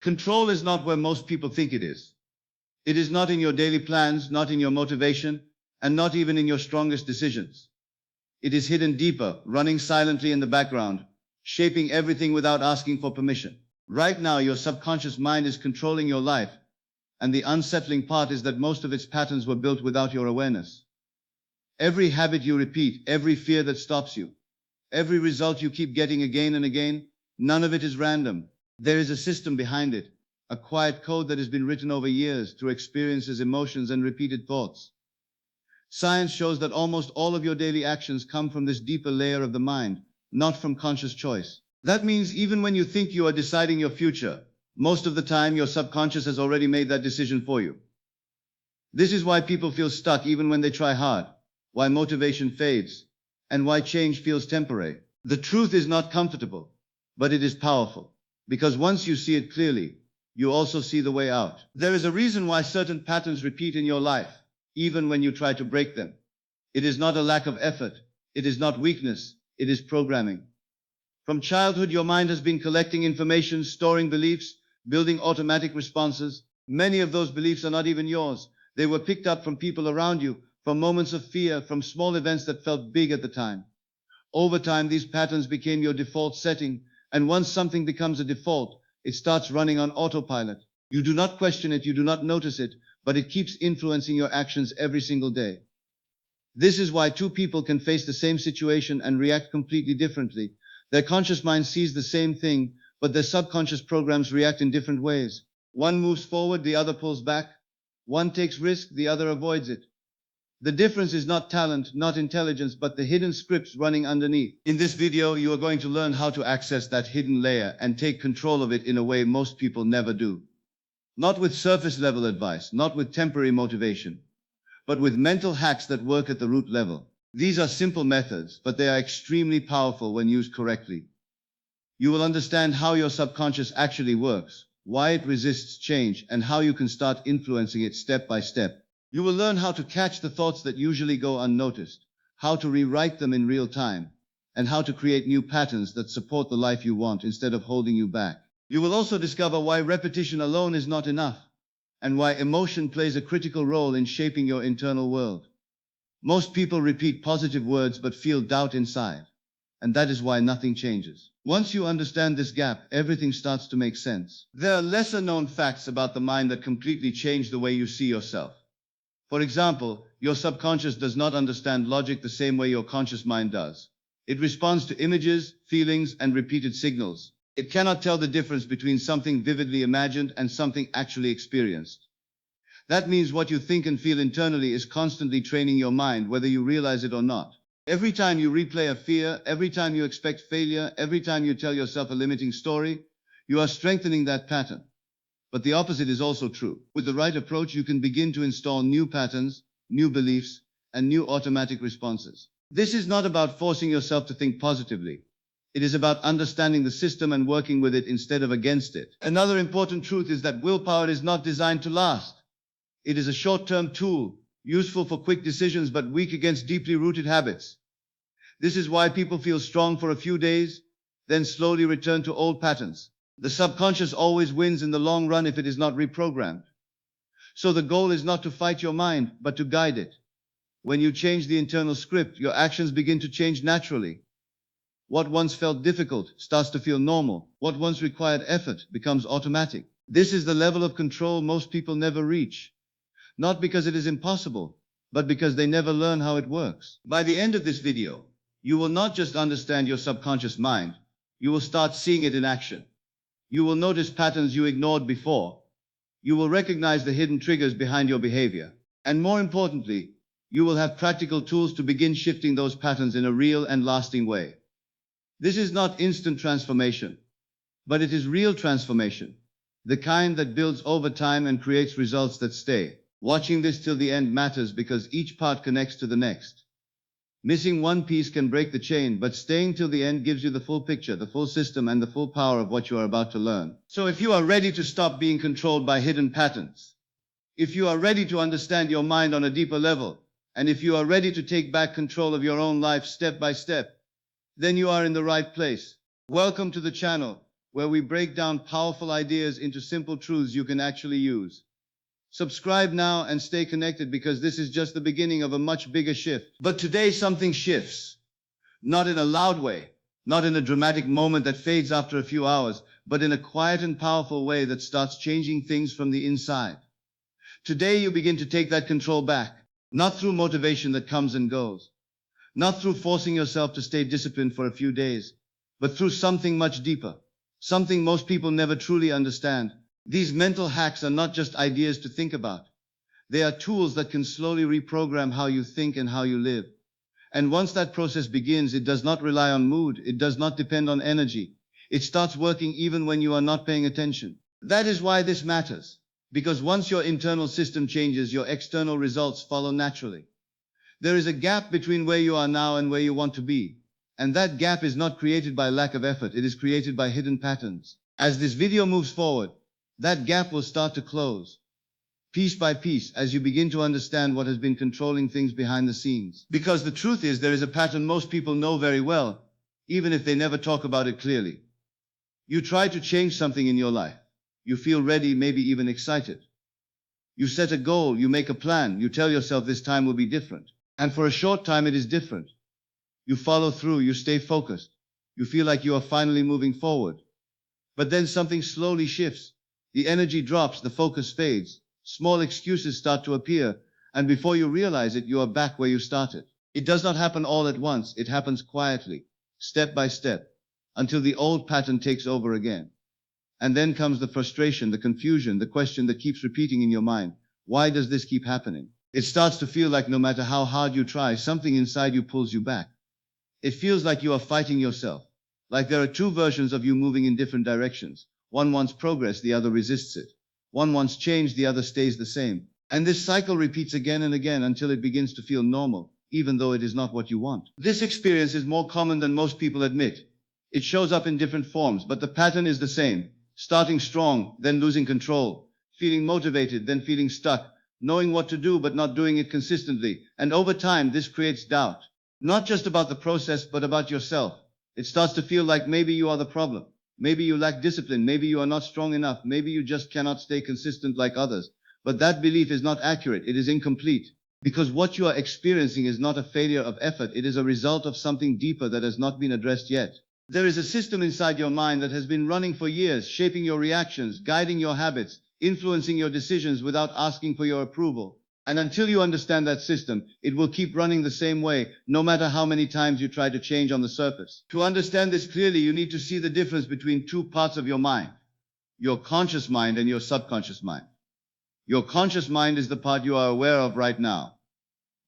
Control is not where most people think it is. It is not in your daily plans, not in your motivation, and not even in your strongest decisions. It is hidden deeper, running silently in the background, shaping everything without asking for permission. Right now, your subconscious mind is controlling your life, and the unsettling part is that most of its patterns were built without your awareness. Every habit you repeat, every fear that stops you, every result you keep getting again and again, none of it is random. There is a system behind it, a quiet code that has been written over years through experiences, emotions, and repeated thoughts. Science shows that almost all of your daily actions come from this deeper layer of the mind, not from conscious choice. That means even when you think you are deciding your future, most of the time your subconscious has already made that decision for you. This is why people feel stuck even when they try hard, why motivation fades, and why change feels temporary. The truth is not comfortable, but it is powerful, because once you see it clearly, you also see the way out. There is a reason why certain patterns repeat in your life, even when you try to break them. It is not a lack of effort, it is not weakness, it is programming. From childhood, your mind has been collecting information, storing beliefs, building automatic responses. Many of those beliefs are not even yours. They were picked up from people around you, from moments of fear, from small events that felt big at the time. Over time, these patterns became your default setting, and once something becomes a default, it starts running on autopilot. You do not question it, you do not notice it, but it keeps influencing your actions every single day. This is why two people can face the same situation and react completely differently. Their conscious mind sees the same thing, but their subconscious programs react in different ways. One moves forward, the other pulls back. One takes risk, the other avoids it. The difference is not talent, not intelligence, but the hidden scripts running underneath. In this video, you are going to learn how to access that hidden layer and take control of it in a way most people never do. Not with surface level advice, not with temporary motivation, but with mental hacks that work at the root level. These are simple methods, but they are extremely powerful when used correctly. You will understand how your subconscious actually works, why it resists change, and how you can start influencing it step by step. You will learn how to catch the thoughts that usually go unnoticed, how to rewrite them in real time, and how to create new patterns that support the life you want instead of holding you back. You will also discover why repetition alone is not enough, and why emotion plays a critical role in shaping your internal world. Most people repeat positive words but feel doubt inside, and that is why nothing changes. Once you understand this gap, everything starts to make sense. There are lesser known facts about the mind that completely change the way you see yourself. For example, your subconscious does not understand logic the same way your conscious mind does. It responds to images, feelings, and repeated signals. It cannot tell the difference between something vividly imagined and something actually experienced. That means what you think and feel internally is constantly training your mind, whether you realize it or not. Every time you replay a fear, every time you expect failure, every time you tell yourself a limiting story, you are strengthening that pattern. But the opposite is also true. With the right approach, you can begin to install new patterns, new beliefs, and new automatic responses. This is not about forcing yourself to think positively. It is about understanding the system and working with it instead of against it. Another important truth is that willpower is not designed to last. It is a short-term tool, useful for quick decisions but weak against deeply rooted habits. This is why people feel strong for a few days, then slowly return to old patterns. The subconscious always wins in the long run if it is not reprogrammed. So the goal is not to fight your mind, but to guide it. When you change the internal script, your actions begin to change naturally. What once felt difficult starts to feel normal. What once required effort becomes automatic. This is the level of control most people never reach. Not because it is impossible, but because they never learn how it works. By the end of this video, you will not just understand your subconscious mind, you will start seeing it in action. You will notice patterns you ignored before. You will recognize the hidden triggers behind your behavior. And more importantly, you will have practical tools to begin shifting those patterns in a real and lasting way. This is not instant transformation, but it is real transformation, the kind that builds over time and creates results that stay. Watching this till the end matters because each part connects to the next. Missing one piece can break the chain, but staying till the end gives you the full picture, the full system, and the full power of what you are about to learn. So if you are ready to stop being controlled by hidden patterns, if you are ready to understand your mind on a deeper level, and if you are ready to take back control of your own life step by step, then you are in the right place. Welcome to the channel, where we break down powerful ideas into simple truths you can actually use. Subscribe now and stay connected because this is just the beginning of a much bigger shift. But today something shifts, not in a loud way, not in a dramatic moment that fades after a few hours, but in a quiet and powerful way that starts changing things from the inside. Today you begin to take that control back, not through motivation that comes and goes, not through forcing yourself to stay disciplined for a few days, but through something much deeper, something most people never truly understand. These mental hacks are not just ideas to think about. They are tools that can slowly reprogram how you think and how you live. And once that process begins, it does not rely on mood, it does not depend on energy. It starts working even when you are not paying attention. That is why this matters. Because once your internal system changes, your external results follow naturally. There is a gap between where you are now and where you want to be. And that gap is not created by lack of effort, it is created by hidden patterns. As this video moves forward, that gap will start to close, piece by piece, as you begin to understand what has been controlling things behind the scenes. Because the truth is, there is a pattern most people know very well, even if they never talk about it clearly. You try to change something in your life. You feel ready, maybe even excited. You set a goal, you make a plan, you tell yourself this time will be different. And for a short time it is different. You follow through, you stay focused. You feel like you are finally moving forward. But then something slowly shifts. The energy drops, the focus fades. Small excuses start to appear, and before you realize it, you are back where you started. It does not happen all at once, it happens quietly, step by step, until the old pattern takes over again. And then comes the frustration, the confusion, the question that keeps repeating in your mind. Why does this keep happening? It starts to feel like no matter how hard you try, something inside you pulls you back. It feels like you are fighting yourself, like there are two versions of you moving in different directions. One wants progress, the other resists it. One wants change, the other stays the same. And this cycle repeats again and again until it begins to feel normal, even though it is not what you want. This experience is more common than most people admit. It shows up in different forms, but the pattern is the same. Starting strong, then losing control. Feeling motivated, then feeling stuck. Knowing what to do, but not doing it consistently. And over time, this creates doubt. Not just about the process, but about yourself. It starts to feel like maybe you are the problem. Maybe you lack discipline, maybe you are not strong enough, maybe you just cannot stay consistent like others. But that belief is not accurate, it is incomplete. Because what you are experiencing is not a failure of effort, it is a result of something deeper that has not been addressed yet. There is a system inside your mind that has been running for years, shaping your reactions, guiding your habits, influencing your decisions without asking for your approval. And until you understand that system, it will keep running the same way, no matter how many times you try to change on the surface. To understand this clearly, you need to see the difference between two parts of your mind, your conscious mind and your subconscious mind. Your conscious mind is the part you are aware of right now.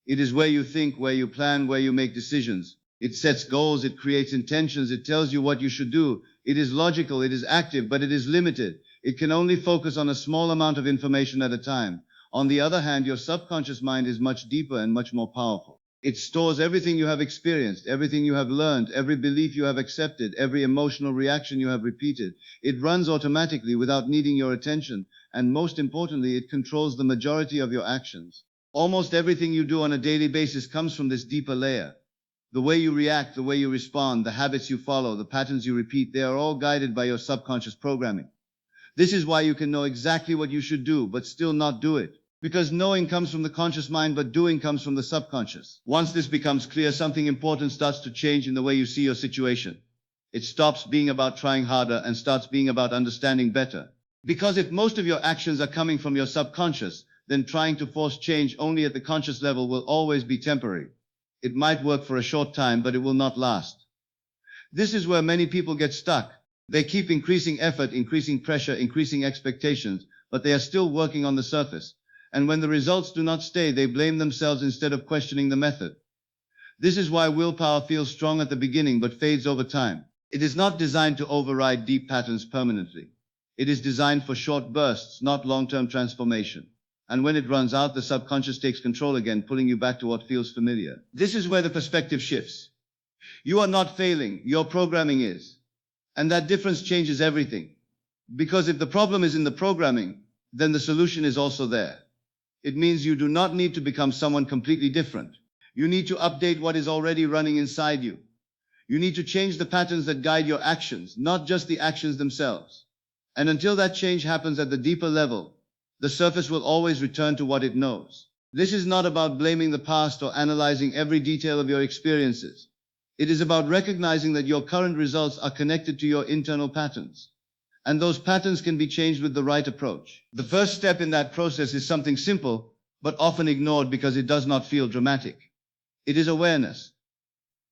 It is where you think, where you plan, where you make decisions. It sets goals, it creates intentions, it tells you what you should do. It is logical, it is active, but it is limited. It can only focus on a small amount of information at a time. On the other hand, your subconscious mind is much deeper and much more powerful. It stores everything you have experienced, everything you have learned, every belief you have accepted, every emotional reaction you have repeated. It runs automatically without needing your attention, and most importantly, it controls the majority of your actions. Almost everything you do on a daily basis comes from this deeper layer. The way you react, the way you respond, the habits you follow, the patterns you repeat, they are all guided by your subconscious programming. This is why you can know exactly what you should do, but still not do it. Because knowing comes from the conscious mind, but doing comes from the subconscious. Once this becomes clear, something important starts to change in the way you see your situation. It stops being about trying harder and starts being about understanding better. Because if most of your actions are coming from your subconscious, then trying to force change only at the conscious level will always be temporary. It might work for a short time, but it will not last. This is where many people get stuck. They keep increasing effort, increasing pressure, increasing expectations, but they are still working on the surface. And when the results do not stay, they blame themselves instead of questioning the method. This is why willpower feels strong at the beginning but fades over time. It is not designed to override deep patterns permanently. It is designed for short bursts, not long-term transformation. And when it runs out, the subconscious takes control again, pulling you back to what feels familiar. This is where the perspective shifts. You are not failing, your programming is. And that difference changes everything. Because if the problem is in the programming, then the solution is also there. It means you do not need to become someone completely different. You need to update what is already running inside you. You need to change the patterns that guide your actions, not just the actions themselves. And until that change happens at the deeper level, the surface will always return to what it knows. This is not about blaming the past or analyzing every detail of your experiences. It is about recognizing that your current results are connected to your internal patterns. And those patterns can be changed with the right approach. The first step in that process is something simple, but often ignored because it does not feel dramatic. It is awareness.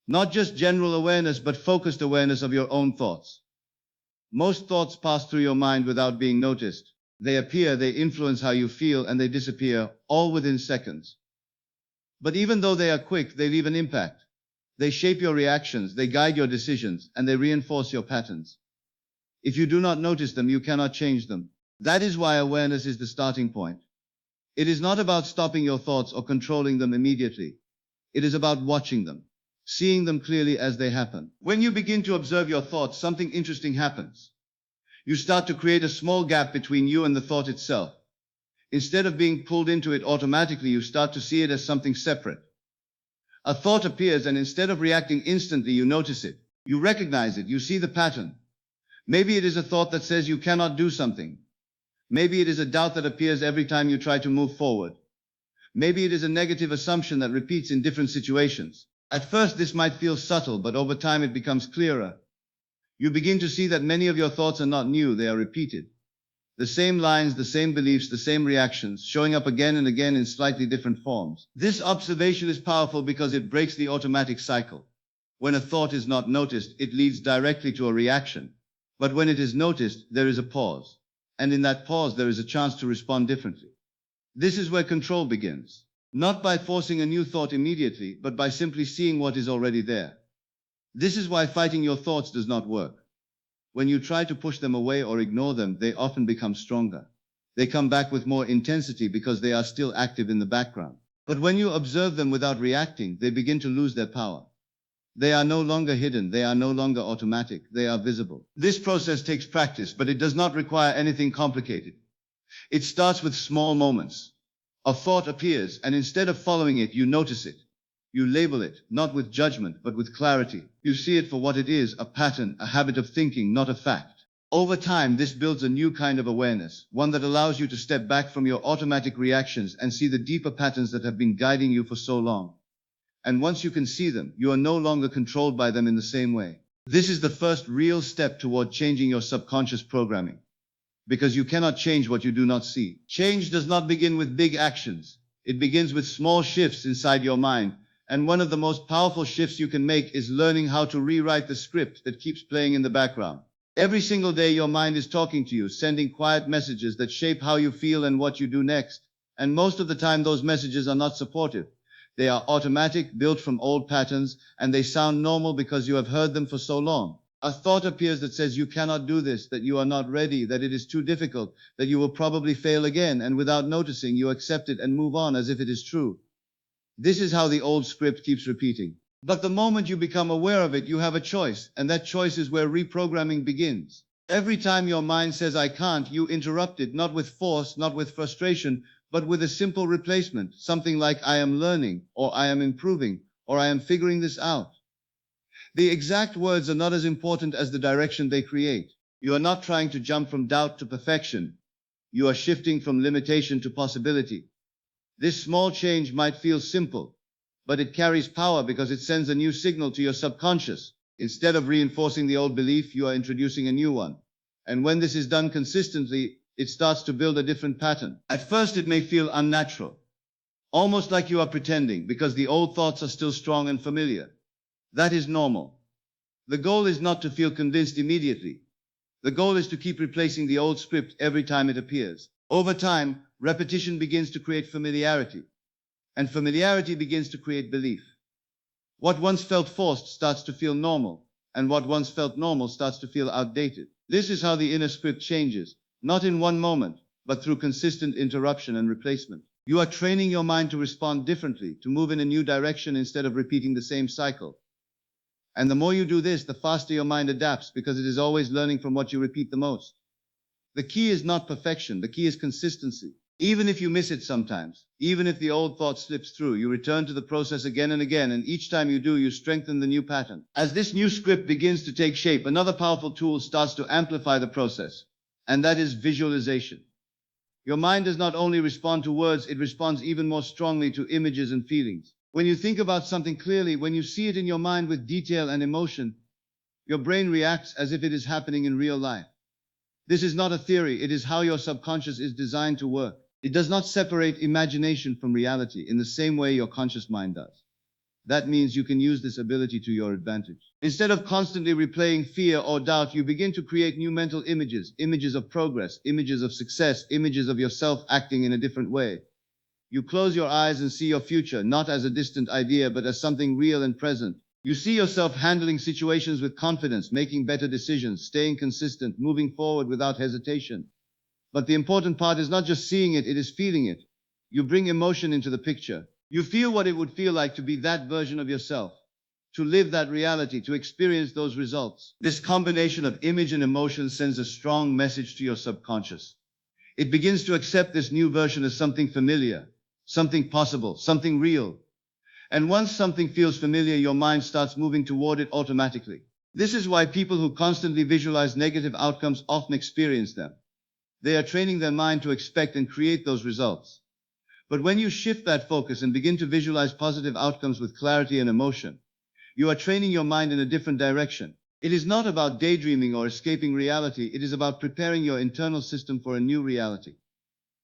Not just general awareness, but focused awareness of your own thoughts. Most thoughts pass through your mind without being noticed. They appear, they influence how you feel, and they disappear, all within seconds. But even though they are quick, they leave an impact. They shape your reactions, they guide your decisions, and they reinforce your patterns. If you do not notice them, you cannot change them. That is why awareness is the starting point. It is not about stopping your thoughts or controlling them immediately. It is about watching them, seeing them clearly as they happen. When you begin to observe your thoughts, something interesting happens. You start to create a small gap between you and the thought itself. Instead of being pulled into it automatically, you start to see it as something separate. A thought appears, and instead of reacting instantly, you notice it. You recognize it. You see the pattern. Maybe it is a thought that says you cannot do something. Maybe it is a doubt that appears every time you try to move forward. Maybe it is a negative assumption that repeats in different situations. At first, this might feel subtle, but over time it becomes clearer. You begin to see that many of your thoughts are not new, they are repeated. The same lines, the same beliefs, the same reactions, showing up again and again in slightly different forms. This observation is powerful because it breaks the automatic cycle. When a thought is not noticed, it leads directly to a reaction. But when it is noticed, there is a pause. And in that pause, there is a chance to respond differently. This is where control begins. Not by forcing a new thought immediately, but by simply seeing what is already there. This is why fighting your thoughts does not work. When you try to push them away or ignore them, they often become stronger. They come back with more intensity because they are still active in the background. But when you observe them without reacting, they begin to lose their power. They are no longer hidden, they are no longer automatic, they are visible. This process takes practice, but it does not require anything complicated. It starts with small moments. A thought appears, and instead of following it, you notice it. You label it, not with judgment, but with clarity. You see it for what it is, a pattern, a habit of thinking, not a fact. Over time, this builds a new kind of awareness, one that allows you to step back from your automatic reactions and see the deeper patterns that have been guiding you for so long. And once you can see them, you are no longer controlled by them in the same way. This is the first real step toward changing your subconscious programming. Because you cannot change what you do not see. Change does not begin with big actions. It begins with small shifts inside your mind. And one of the most powerful shifts you can make is learning how to rewrite the script that keeps playing in the background. Every single day your mind is talking to you, sending quiet messages that shape how you feel and what you do next. And most of the time those messages are not supportive. They are automatic, built from old patterns, and they sound normal because you have heard them for so long. A thought appears that says you cannot do this, that you are not ready, that it is too difficult, that you will probably fail again, and without noticing, you accept it and move on as if it is true. This is how the old script keeps repeating. But the moment you become aware of it, you have a choice, and that choice is where reprogramming begins. Every time your mind says I can't, you interrupt it, not with force, not with frustration, but with a simple replacement, something like I am learning, or I am improving, or I am figuring this out. The exact words are not as important as the direction they create. You are not trying to jump from doubt to perfection. You are shifting from limitation to possibility. This small change might feel simple, but it carries power because it sends a new signal to your subconscious. Instead of reinforcing the old belief, you are introducing a new one. And when this is done consistently, it starts to build a different pattern. At first, it may feel unnatural, almost like you are pretending, because the old thoughts are still strong and familiar. That is normal. The goal is not to feel convinced immediately. The goal is to keep replacing the old script every time it appears. Over time, repetition begins to create familiarity, and familiarity begins to create belief. What once felt forced starts to feel normal, and what once felt normal starts to feel outdated. This is how the inner script changes, not in one moment, but through consistent interruption and replacement. You are training your mind to respond differently, to move in a new direction instead of repeating the same cycle. And the more you do this, the faster your mind adapts, because it is always learning from what you repeat the most. The key is not perfection, the key is consistency. Even if you miss it sometimes, even if the old thought slips through, you return to the process again and again, and each time you do, you strengthen the new pattern. As this new script begins to take shape, another powerful tool starts to amplify the process, and that is visualization. Your mind does not only respond to words, it responds even more strongly to images and feelings. When you think about something clearly, when you see it in your mind with detail and emotion, your brain reacts as if it is happening in real life. This is not a theory, it is how your subconscious is designed to work. It does not separate imagination from reality in the same way your conscious mind does. That means you can use this ability to your advantage. Instead of constantly replaying fear or doubt, you begin to create new mental images, images of progress, images of success, images of yourself acting in a different way. You close your eyes and see your future, not as a distant idea, but as something real and present. You see yourself handling situations with confidence, making better decisions, staying consistent, moving forward without hesitation. But the important part is not just seeing it, it is feeling it. You bring emotion into the picture. You feel what it would feel like to be that version of yourself, to live that reality, to experience those results. This combination of image and emotion sends a strong message to your subconscious. It begins to accept this new version as something familiar, something possible, something real. And once something feels familiar, your mind starts moving toward it automatically. This is why people who constantly visualize negative outcomes often experience them. They are training their mind to expect and create those results. But when you shift that focus and begin to visualize positive outcomes with clarity and emotion, you are training your mind in a different direction. It is not about daydreaming or escaping reality, it is about preparing your internal system for a new reality.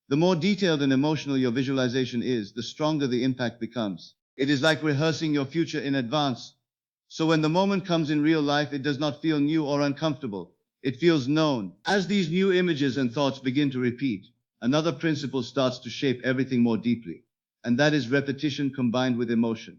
The more detailed and emotional your visualization is, the stronger the impact becomes. It is like rehearsing your future in advance. So when the moment comes in real life, it does not feel new or uncomfortable. It feels known. As these new images and thoughts begin to repeat, another principle starts to shape everything more deeply, and that is repetition combined with emotion.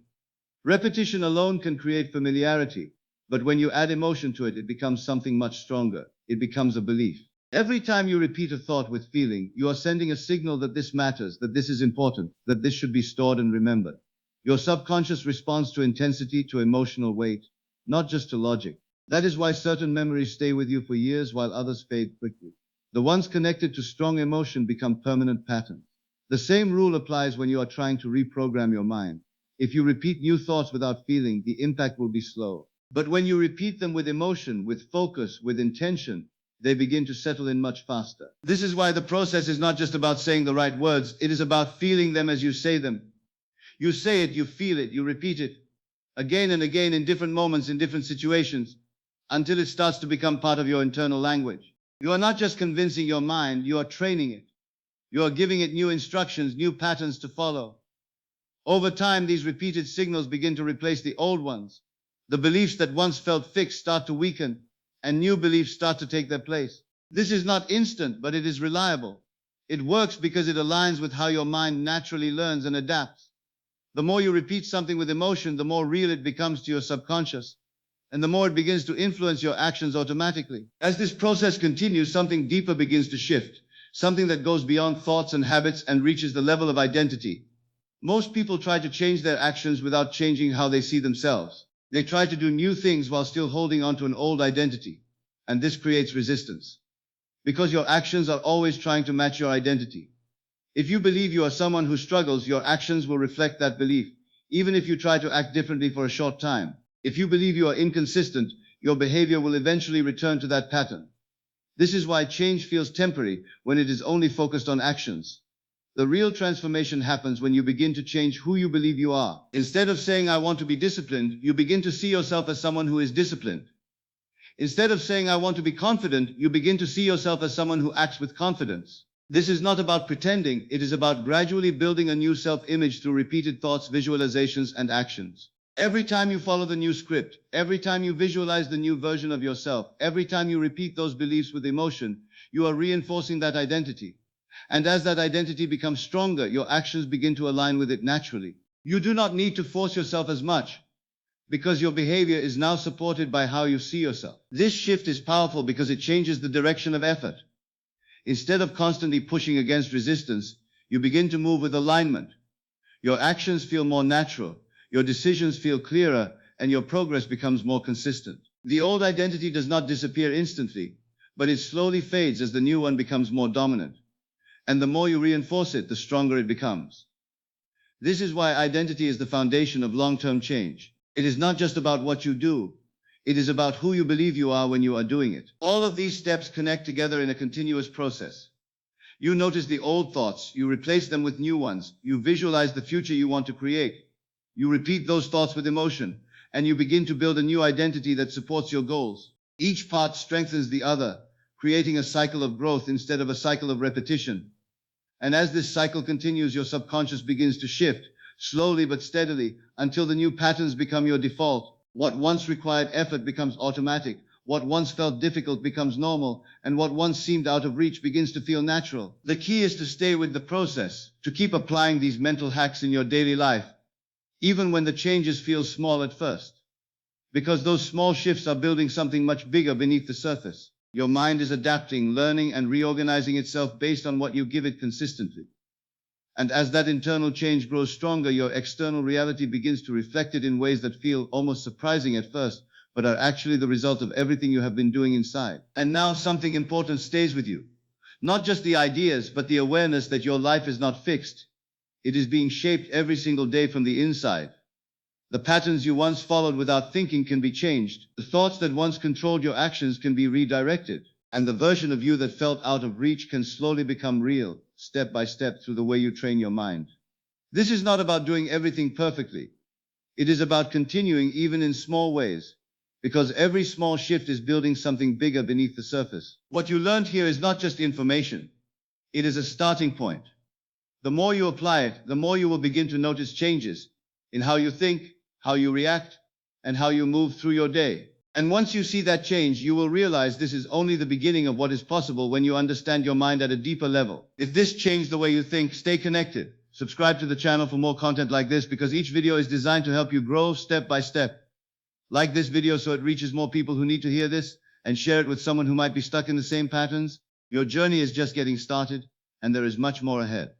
Repetition alone can create familiarity, but when you add emotion to it, it becomes something much stronger. It becomes a belief. Every time you repeat a thought with feeling, you are sending a signal that this matters, that this is important, that this should be stored and remembered. Your subconscious responds to intensity, to emotional weight, not just to logic. That is why certain memories stay with you for years while others fade quickly. The ones connected to strong emotion become permanent patterns. The same rule applies when you are trying to reprogram your mind. If you repeat new thoughts without feeling, the impact will be slow. But when you repeat them with emotion, with focus, with intention, they begin to settle in much faster. This is why the process is not just about saying the right words, it is about feeling them as you say them. You say it, you feel it, you repeat it again and again in different moments, in different situations, until it starts to become part of your internal language. You are not just convincing your mind, you are training it. You are giving it new instructions, new patterns to follow. Over time, these repeated signals begin to replace the old ones. The beliefs that once felt fixed start to weaken, and new beliefs start to take their place. This is not instant, but it is reliable. It works because it aligns with how your mind naturally learns and adapts. The more you repeat something with emotion, the more real it becomes to your subconscious, and the more it begins to influence your actions automatically. As this process continues, something deeper begins to shift, something that goes beyond thoughts and habits and reaches the level of identity. Most people try to change their actions without changing how they see themselves. They try to do new things while still holding on to an old identity, and this creates resistance, because your actions are always trying to match your identity. If you believe you are someone who struggles, your actions will reflect that belief, even if you try to act differently for a short time. If you believe you are inconsistent, your behavior will eventually return to that pattern. This is why change feels temporary when it is only focused on actions. The real transformation happens when you begin to change who you believe you are. Instead of saying, I want to be disciplined, you begin to see yourself as someone who is disciplined. Instead of saying, I want to be confident, you begin to see yourself as someone who acts with confidence. This is not about pretending, it is about gradually building a new self-image through repeated thoughts, visualizations, and actions. Every time you follow the new script, every time you visualize the new version of yourself, every time you repeat those beliefs with emotion, you are reinforcing that identity. And as that identity becomes stronger, your actions begin to align with it naturally. You do not need to force yourself as much, because your behavior is now supported by how you see yourself. This shift is powerful because it changes the direction of effort. Instead of constantly pushing against resistance, you begin to move with alignment. Your actions feel more natural, your decisions feel clearer, and your progress becomes more consistent. The old identity does not disappear instantly, but it slowly fades as the new one becomes more dominant. And the more you reinforce it, the stronger it becomes. This is why identity is the foundation of long-term change. It is not just about what you do. It is about who you believe you are when you are doing it. All of these steps connect together in a continuous process. You notice the old thoughts, you replace them with new ones, you visualize the future you want to create. You repeat those thoughts with emotion, and you begin to build a new identity that supports your goals. Each part strengthens the other, creating a cycle of growth instead of a cycle of repetition. And as this cycle continues, your subconscious begins to shift, slowly but steadily, until the new patterns become your default. What once required effort becomes automatic. What once felt difficult becomes normal, and what once seemed out of reach begins to feel natural. The key is to stay with the process, to keep applying these mental hacks in your daily life, even when the changes feel small at first. Because those small shifts are building something much bigger beneath the surface. Your mind is adapting, learning, and reorganizing itself based on what you give it consistently. And as that internal change grows stronger, your external reality begins to reflect it in ways that feel almost surprising at first, but are actually the result of everything you have been doing inside. And now something important stays with you. Not just the ideas, but the awareness that your life is not fixed. It is being shaped every single day from the inside. The patterns you once followed without thinking can be changed. The thoughts that once controlled your actions can be redirected. And the version of you that felt out of reach can slowly become real, step by step, through the way you train your mind. This is not about doing everything perfectly. It is about continuing even in small ways, because every small shift is building something bigger beneath the surface. What you learned here is not just information. It is a starting point. The more you apply it, the more you will begin to notice changes in how you think, how you react, and how you move through your day. And once you see that change, you will realize this is only the beginning of what is possible when you understand your mind at a deeper level. If this changed the way you think, stay connected. Subscribe to the channel for more content like this, because each video is designed to help you grow step by step. Like this video so it reaches more people who need to hear this, and share it with someone who might be stuck in the same patterns. Your journey is just getting started, and there is much more ahead.